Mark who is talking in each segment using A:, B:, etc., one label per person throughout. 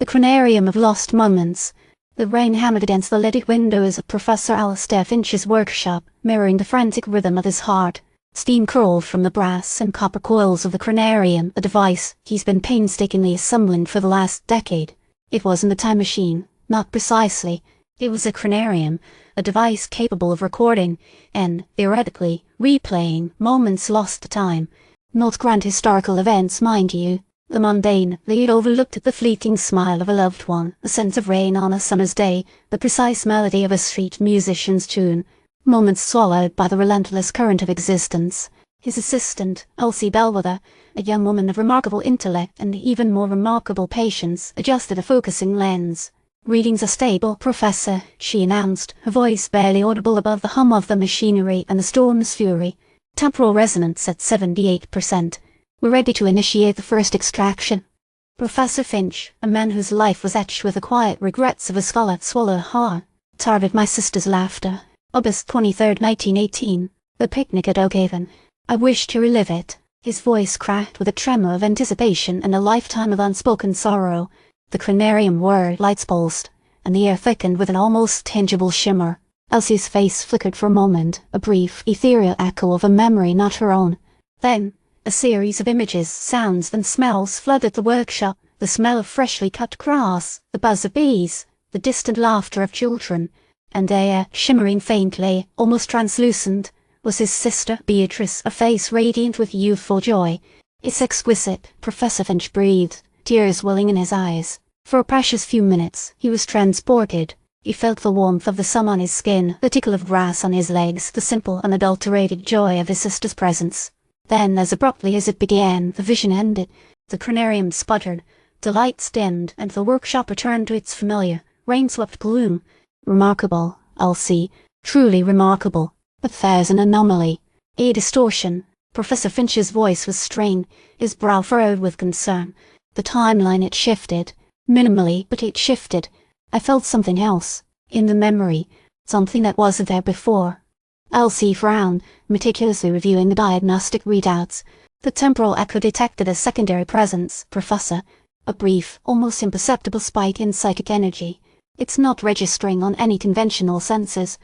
A: The Chronarium of Lost Moments. The rain hammered against the leaded windows of Professor Alistair Finch's workshop, mirroring the frantic rhythm of his heart. Steam curled from the brass and copper coils of the Chronarium, a device he's been painstakingly assembling for the last decade. It wasn't a time machine, not precisely. It was a Chronarium, a device capable of recording, and, theoretically, replaying, moments lost to time. Not grand historical events, mind you. The mundane, the overlooked, the fleeting smile of a loved one, a sense of rain on a summer's day, the precise melody of a street musician's tune. Moments swallowed by the relentless current of existence. His assistant, Elsie Bellwether, a young woman of remarkable intellect and even more remarkable patience, adjusted a focusing lens. "Readings are stable, Professor," she announced, her voice barely audible above the hum of the machinery and the storm's fury. "Temporal resonance at 78%. We're ready to initiate the first extraction." Professor Finch, a man whose life was etched with the quiet regrets of a scholar, swallowed hard. "Target my sister's laughter. August 23, 1918. The picnic at Oakhaven. I wish to relive it." His voice cracked with a tremor of anticipation and a lifetime of unspoken sorrow. The Chronarium whirred, lights pulsed, and the air thickened with an almost tangible shimmer. Elsie's face flickered for a moment, a brief, ethereal echo of a memory not her own. Then, a series of images, sounds, and smells flooded the workshop. The smell of freshly cut grass, the buzz of bees, the distant laughter of children, and there, shimmering faintly, almost translucent, was his sister, Beatrice, a face radiant with youthful joy. "It's exquisite," Professor Finch breathed, tears welling in his eyes. For a precious few minutes, he was transported. He felt the warmth of the sun on his skin, the tickle of grass on his legs, the simple, unadulterated joy of his sister's presence. Then, as abruptly as it began, the vision ended. The Chronarium sputtered, the lights dimmed, and the workshop returned to its familiar, rain-swept gloom. "Remarkable, Elsie, truly remarkable. But there's an anomaly. A distortion." Professor Finch's voice was strained, his brow furrowed with concern. "The timeline, it shifted. Minimally, but it shifted. I felt something else. In the memory. Something that wasn't there before." Elsie frowned, meticulously reviewing the diagnostic readouts. "The temporal echo detected a secondary presence, Professor. A brief, almost imperceptible spike in psychic energy. It's not registering on any conventional sensors."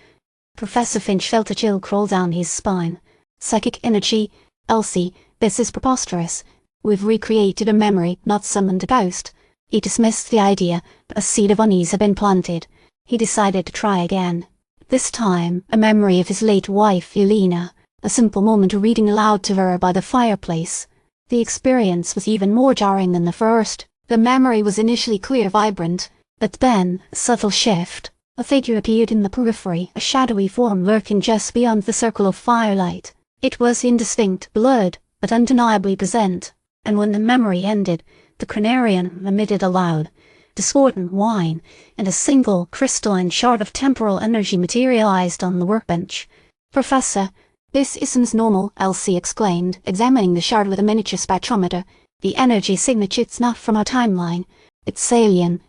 A: Professor Finch felt a chill crawl down his spine. "Psychic energy? Elsie, this is preposterous. We've recreated a memory, not summoned a ghost." He dismissed the idea, but a seed of unease had been planted. He decided to try again. This time, a memory of his late wife, Elena, a simple moment reading aloud to her by the fireplace. The experience was even more jarring than the first. The memory was initially clear, vibrant, but then, a subtle shift. A figure appeared in the periphery, a shadowy form lurking just beyond the circle of firelight. It was indistinct, blurred, but undeniably present, and when the memory ended, the Chronarium emitted a loud, discordant whine, and a single, crystalline shard of temporal energy materialized on the workbench. "Professor, this isn't normal," Elsie exclaimed, examining the shard with a miniature spectrometer. "The energy signature's not from our timeline. It's alien."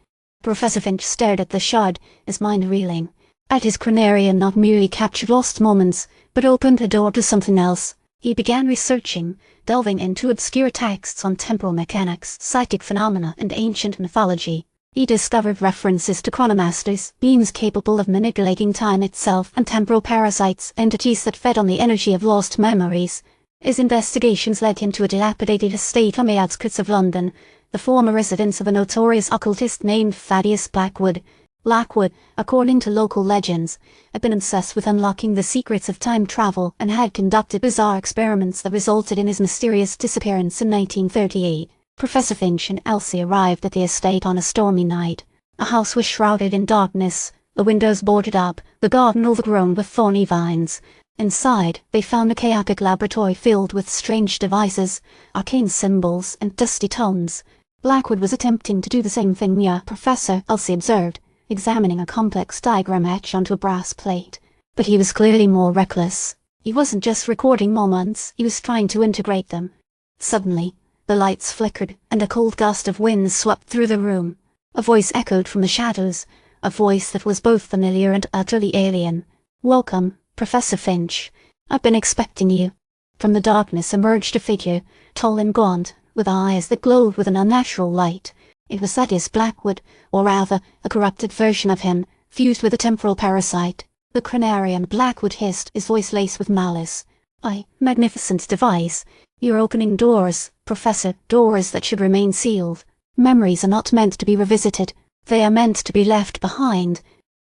A: Professor Finch stared at the shard, his mind reeling. At his Chronarium not merely captured lost moments, but opened the door to something else. He began researching, delving into obscure texts on temporal mechanics, psychic phenomena, and ancient mythology. He discovered references to chronomasters, beings capable of manipulating time itself, and temporal parasites, entities that fed on the energy of lost memories. His investigations led him to a dilapidated estate on the outskirts of London, the former residence of a notorious occultist named Thaddeus Blackwood. Blackwood, according to local legends, had been obsessed with unlocking the secrets of time travel and had conducted bizarre experiments that resulted in his mysterious disappearance in 1938. Professor Finch and Elsie arrived at the estate on a stormy night. The house was shrouded in darkness, the windows boarded up, the garden overgrown with thorny vines. Inside, they found a chaotic laboratory filled with strange devices, arcane symbols, and dusty tomes. Blackwood was attempting to do the same thing near Professor, Elsie observed, examining a complex diagram etched onto a brass plate. But he was clearly more reckless. He wasn't just recording moments, he was trying to integrate them. Suddenly, the lights flickered, and a cold gust of wind swept through the room. A voice echoed from the shadows, a voice that was both familiar and utterly alien. "Welcome, Professor Finch. I've been expecting you." From the darkness emerged a figure, tall and gaunt, with eyes that glowed with an unnatural light. It was Thaddeus Blackwood, or rather, a corrupted version of him, fused with a temporal parasite. The Chronarium, Blackwood hissed, his voice laced with malice. Magnificent device. You're opening doors, Professor, doors that should remain sealed. Memories are not meant to be revisited. They are meant to be left behind.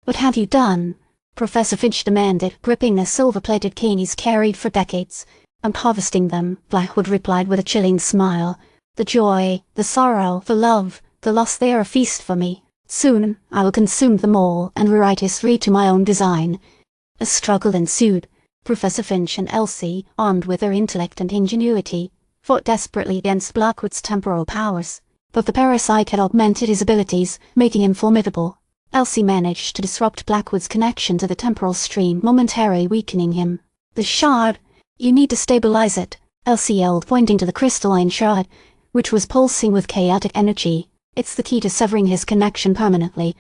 A: What have you done? Professor Finch demanded, gripping the silver-plated cane he's carried for decades. I'm harvesting them, Blackwood replied with a chilling smile. The joy, the sorrow, the love, the loss, they are a feast for me. Soon I will consume them all and rewrite history to my own design. A struggle ensued. Professor Finch and Elsie, armed with their intellect and ingenuity, fought desperately against Blackwood's temporal powers. But the parasite had augmented his abilities, making him formidable. Elsie managed to disrupt Blackwood's connection to the temporal stream, momentarily weakening him. The shard! You need to stabilize it, Elsie yelled, pointing to the crystalline shard, which was pulsing with chaotic energy. It's the key to severing his connection permanently.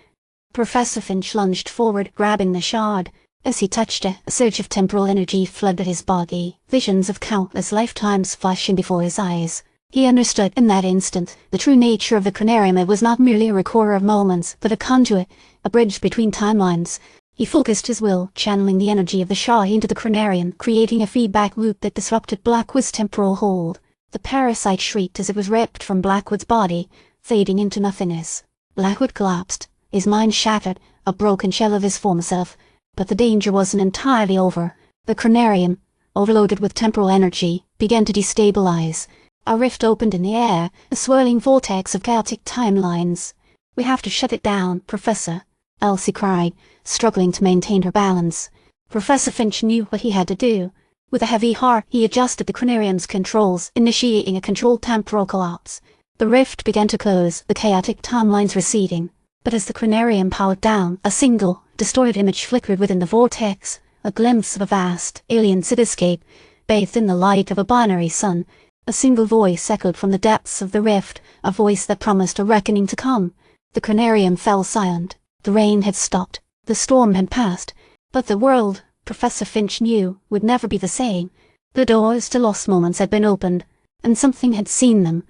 A: Professor Finch lunged forward, grabbing the shard. As he touched it, a surge of temporal energy flooded his body, visions of countless lifetimes flashing before his eyes. He understood in that instant the true nature of the Chronarium. It was not merely a recorder of moments, but a conduit, a bridge between timelines. He focused his will, channeling the energy of the shard into the Chronarium, creating a feedback loop that disrupted Blackwood's temporal hold. The parasite shrieked as it was ripped from Blackwood's body, fading into nothingness. Blackwood collapsed, his mind shattered, a broken shell of his former self. But the danger wasn't entirely over. The Chronarium, overloaded with temporal energy, began to destabilize. A rift opened in the air, a swirling vortex of chaotic timelines. We have to shut it down, Professor, Elsie cried, struggling to maintain her balance. Professor Finch knew what he had to do. With a heavy heart, he adjusted the Chronarium's controls, initiating a controlled temporal collapse. The rift began to close, the chaotic timelines receding. But as the Chronarium powered down, a single, distorted image flickered within the vortex, a glimpse of a vast, alien cityscape, bathed in the light of a binary sun. A single voice echoed from the depths of the rift, a voice that promised a reckoning to come. The Chronarium fell silent. The rain had stopped. The storm had passed. But the world, Professor Finch knew, would never be the same. The doors to lost moments had been opened, and something had seen them,